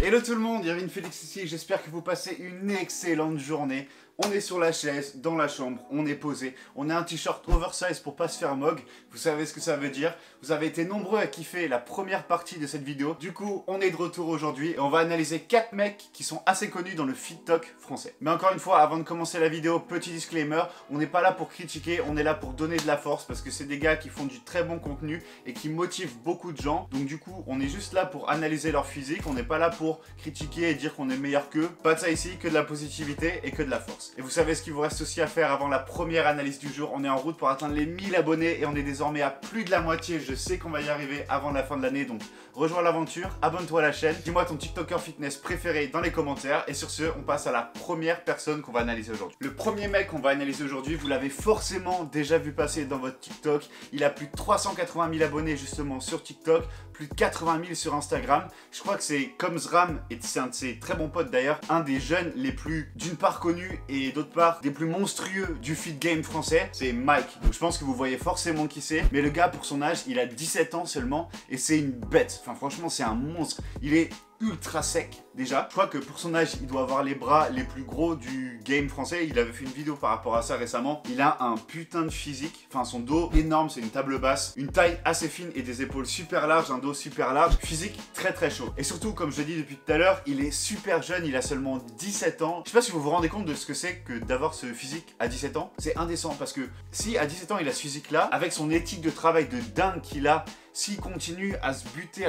Hello tout le monde, Irvine Félix ici, j'espère que vous passez une excellente journée. On est sur la chaise, dans la chambre, on est posé, on a un t-shirt oversize pour pas se faire mog, vous savez ce que ça veut dire. Vous avez été nombreux à kiffer la première partie de cette vidéo, du coup on est de retour aujourd'hui et on va analyser 4 mecs qui sont assez connus dans le FitTok français. Mais encore une fois, avant de commencer la vidéo, petit disclaimer, on n'est pas là pour critiquer, on est là pour donner de la force parce que c'est des gars qui font du très bon contenu et qui motivent beaucoup de gens. Donc du coup, on est juste là pour analyser leur physique, on n'est pas là pour critiquer et dire qu'on est meilleur qu'eux. Pas de ça ici, que de la positivité et que de la force. Et vous savez ce qu'il vous reste aussi à faire avant la première analyse du jour. On est en route pour atteindre les 1000 abonnés et on est désormais à plus de la moitié. Je sais qu'on va y arriver avant la fin de l'année, donc rejoins l'aventure, abonne-toi à la chaîne, dis-moi ton TikToker fitness préféré dans les commentaires. Et sur ce, on passe à la première personne qu'on va analyser aujourd'hui. Le premier mec qu'on va analyser aujourd'hui, vous l'avez forcément déjà vu passer dans votre TikTok. Il a plus de 380 000 abonnés justement sur TikTok, plus de 80 000 sur Instagram. Je crois que c'est comme Zram, et c'est un de ses très bons potes d'ailleurs, un des jeunes les plus d'une part connus et d'autre part des plus monstrueux du fit game français. C'est Mike. Donc je pense que vous voyez forcément qui c'est. Mais le gars, pour son âge, il a 17 ans seulement et c'est une bête. Enfin franchement, c'est un monstre. Il est ultra sec déjà. Je crois que pour son âge, il doit avoir les bras les plus gros du game français. Il avait fait une vidéo par rapport à ça récemment. Il a un putain de physique. Enfin, son dos énorme, c'est une table basse, une taille assez fine et des épaules super larges, un dos super large. Physique très très chaud. Et surtout, comme je l'ai dit depuis tout à l'heure, il est super jeune. Il a seulement 17 ans. Je sais pas si vous vous rendez compte de ce que c'est que d'avoir ce physique à 17 ans. C'est indécent parce que si à 17 ans, il a ce physique-là, avec son éthique de travail de dingue qu'il a, s'il continue à se buter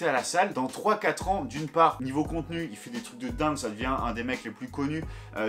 à la salle, dans 3-4 ans, d'une part, niveau contenu, il fait des trucs de dingue, ça devient un des mecs les plus connus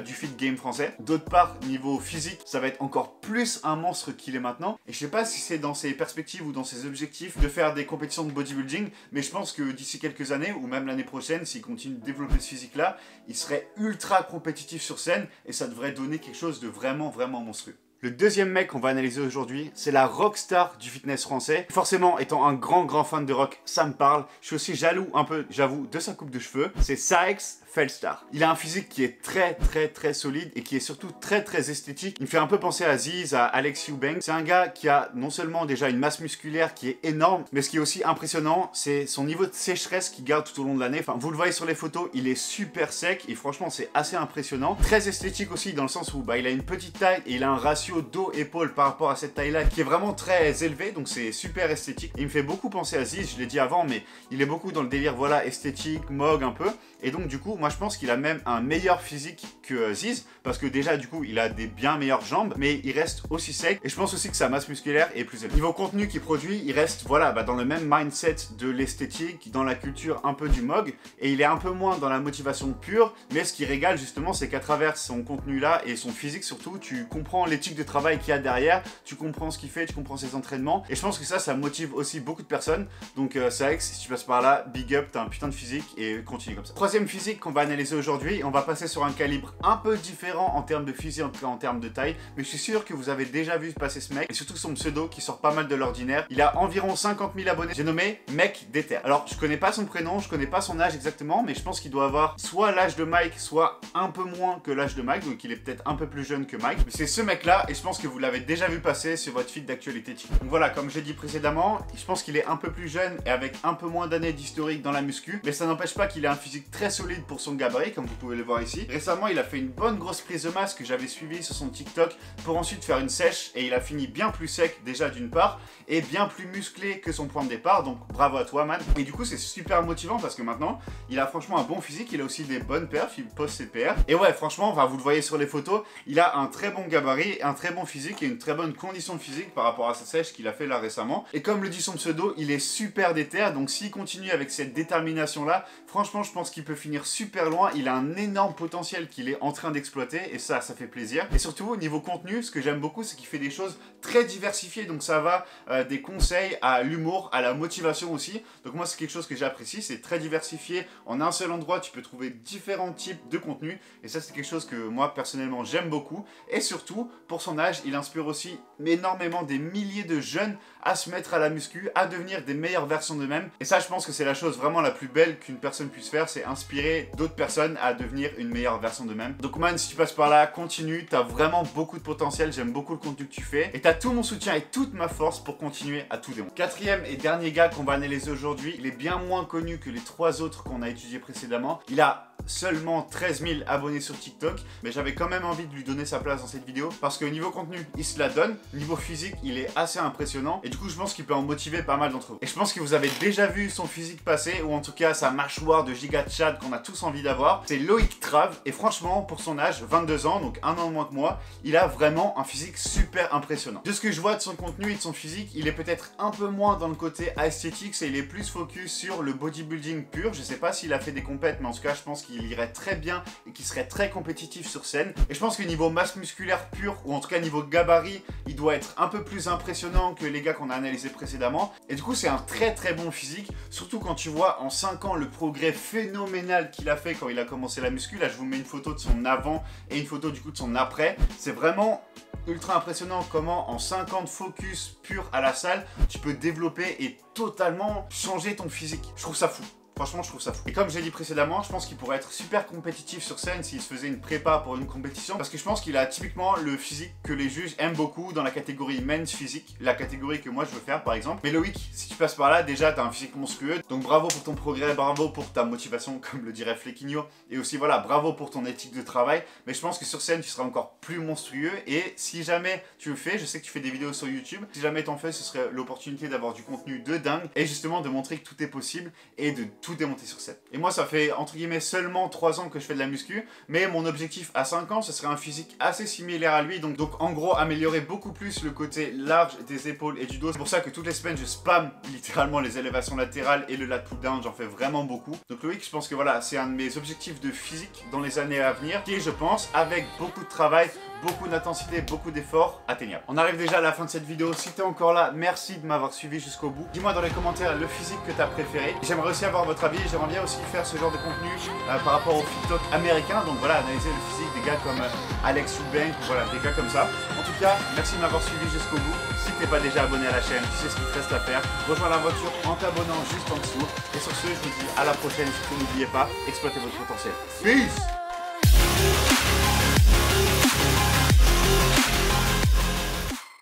du fit game français. D'autre part, niveau physique, ça va être encore plus un monstre qu'il est maintenant. Et je sais pas si c'est dans ses perspectives ou dans ses objectifs de faire des compétitions de bodybuilding, mais je pense que d'ici quelques années, ou même l'année prochaine, s'il continue de développer ce physique-là, il serait ultra compétitif sur scène et ça devrait donner quelque chose de vraiment monstrueux. Le deuxième mec qu'on va analyser aujourd'hui, c'est la rockstar du fitness français. Forcément, étant un grand fan de rock, ça me parle. Je suis aussi jaloux un peu, j'avoue, de sa coupe de cheveux. C'est Saex Felstar. Il a un physique qui est très solide et qui est surtout très esthétique. Il me fait un peu penser à Ziz, à Alex Eubanks. C'est un gars qui a non seulement déjà une masse musculaire qui est énorme, mais ce qui est aussi impressionnant, c'est son niveau de sécheresse qu'il garde tout au long de l'année. Enfin, vous le voyez sur les photos, il est super sec et franchement, c'est assez impressionnant. Très esthétique aussi dans le sens où il a une petite taille et il a un ratio dos-épaule par rapport à cette taille-là qui est vraiment très élevé, donc c'est super esthétique. Il me fait beaucoup penser à Ziz, je l'ai dit avant, mais il est beaucoup dans le délire, voilà, esthétique, mog un peu. Et donc du coup, moi je pense qu'il a même un meilleur physique que Ziz, parce que déjà du coup, il a des bien meilleures jambes, mais il reste aussi sec. Et je pense aussi que sa masse musculaire est plus élevée. Niveau contenu qu'il produit, il reste, voilà, dans le même mindset de l'esthétique, dans la culture un peu du mog, et il est un peu moins dans la motivation pure, mais ce qui régale justement, c'est qu'à travers son contenu-là et son physique surtout, tu comprends l'éthique de travail qu'il y a derrière, tu comprends ce qu'il fait, tu comprends ses entraînements, et je pense que ça motive aussi beaucoup de personnes. Donc Saex, si tu passes par là, big up, t'as un putain de physique et continue comme ça. Troisième physique qu'on va analyser aujourd'hui, on va passer sur un calibre un peu différent en termes de physique, en tout cas en termes de taille, mais je suis sûr que vous avez déjà vu passer ce mec, et surtout son pseudo qui sort pas mal de l'ordinaire. Il a environ 50 000 abonnés, j'ai nommé Mec Déter. Alors je connais pas son prénom, je connais pas son âge exactement, mais je pense qu'il doit avoir soit l'âge de Mike, soit un peu moins que l'âge de Mike, donc il est peut-être un peu plus jeune que Mike. Mais c'est ce mec là, et je pense que vous l'avez déjà vu passer sur votre feed d'actualité TikTok. Donc voilà, comme j'ai dit précédemment, je pense qu'il est un peu plus jeune et avec un peu moins d'années d'historique dans la muscu, mais ça n'empêche pas qu'il ait un physique très solide pour son gabarit, comme vous pouvez le voir ici. Récemment, il a fait une bonne grosse prise de masse que j'avais suivie sur son TikTok pour ensuite faire une sèche, et il a fini bien plus sec déjà d'une part, et bien plus musclé que son point de départ, donc bravo à toi man. Et du coup c'est super motivant parce que maintenant, il a franchement un bon physique, il a aussi des bonnes perfs, il pose ses PR. Et ouais, franchement, enfin, vous le voyez sur les photos, il a un très bon gabarit, un très bon physique et une très bonne condition physique par rapport à sa sèche qu'il a fait là récemment. Et comme le dit son pseudo, il est super déter, donc s'il continue avec cette détermination là, franchement je pense qu'il peut finir super loin. Il a un énorme potentiel qu'il est en train d'exploiter et ça fait plaisir. Et surtout au niveau contenu, ce que j'aime beaucoup, c'est qu'il fait des choses très diversifiées, donc ça va des conseils à l'humour, à la motivation aussi. Donc moi c'est quelque chose que j'apprécie, c'est très diversifié. En un seul endroit tu peux trouver différents types de contenus et ça c'est quelque chose que moi personnellement j'aime beaucoup. Et surtout pour son âge, il inspire aussi énormément des milliers de jeunes à se mettre à la muscu, à devenir des meilleures versions d'eux-mêmes. Et ça, je pense que c'est la chose vraiment la plus belle qu'une personne puisse faire, c'est inspirer d'autres personnes à devenir une meilleure version d'eux-mêmes. Donc man, si tu passes par là, continue, t'as vraiment beaucoup de potentiel, j'aime beaucoup le contenu que tu fais. Et t'as tout mon soutien et toute ma force pour continuer à tout démonter. Quatrième et dernier gars qu'on va analyser aujourd'hui, il est bien moins connu que les 3 autres qu'on a étudiés précédemment. Il a seulement 13 000 abonnés sur TikTok, mais j'avais quand même envie de lui donner sa place dans cette vidéo parce que niveau contenu, il se la donne, niveau physique, il est assez impressionnant et du coup, je pense qu'il peut en motiver pas mal d'entre vous. Et je pense que vous avez déjà vu son physique passer ou en tout cas sa mâchoire de giga Chad qu'on a tous envie d'avoir. C'est Loïc Trave et franchement, pour son âge, 22 ans, donc 1 an de moins que moi, il a vraiment un physique super impressionnant. De ce que je vois de son contenu et de son physique, il est peut-être un peu moins dans le côté esthétique, et il est plus focus sur le bodybuilding pur. Je sais pas s'il a fait des compètes, mais en tout cas, je pense qu'il irait très bien et qu'il serait très compétitif sur scène. Et je pense que niveau masse musculaire pure, ou en tout cas niveau gabarit, il doit être un peu plus impressionnant que les gars qu'on a analysés précédemment. Et du coup, c'est un très très bon physique, surtout quand tu vois en 5 ans le progrès phénoménal qu'il a fait quand il a commencé la muscu. Là, je vous mets une photo de son avant et une photo du coup de son après. C'est vraiment ultra impressionnant comment en 5 ans de focus pur à la salle, tu peux développer et totalement changer ton physique. Je trouve ça fou. Franchement, je trouve ça fou. Et comme j'ai dit précédemment, je pense qu'il pourrait être super compétitif sur scène s'il se faisait une prépa pour une compétition. Parce que je pense qu'il a typiquement le physique que les juges aiment beaucoup dans la catégorie men's physique. La catégorie que moi je veux faire par exemple. Mais Loïc, si tu passes par là, déjà t'as un physique monstrueux. Donc bravo pour ton progrès, bravo pour ta motivation, comme le dirait Flequigno. Et aussi voilà, bravo pour ton éthique de travail. Mais je pense que sur scène, tu seras encore plus monstrueux. Et si jamais tu le fais, je sais que tu fais des vidéos sur YouTube. Si jamais t'en fais, ce serait l'opportunité d'avoir du contenu de dingue. Et justement de montrer que tout est possible et de tout démonter sur scène. Et moi ça fait entre guillemets seulement 3 ans que je fais de la muscu, mais mon objectif à 5 ans ce serait un physique assez similaire à lui, donc en gros améliorer beaucoup plus le côté large des épaules et du dos. C'est pour ça que toutes les semaines je spam littéralement les élévations latérales et le lat pull down, j'en fais vraiment beaucoup. Donc Loïc, je pense que voilà, c'est un de mes objectifs de physique dans les années à venir, qui est je pense avec beaucoup de travail, beaucoup d'intensité, beaucoup d'efforts, atteignable. On arrive déjà à la fin de cette vidéo. Si t'es encore là, merci de m'avoir suivi jusqu'au bout. Dis-moi dans les commentaires le physique que t'as préféré. J'aimerais aussi avoir votre avis. J'aimerais bien aussi faire ce genre de contenu par rapport au TikTok américain. Donc voilà, analyser le physique des gars comme Alex Eubank, voilà, des gars comme ça. En tout cas, merci de m'avoir suivi jusqu'au bout. Si t'es pas déjà abonné à la chaîne, tu sais ce qu'il te reste à faire. Rejoins l'aventure en t'abonnant juste en dessous. Et sur ce, je vous dis à la prochaine. Surtout n'oubliez pas, exploitez votre potentiel. Peace!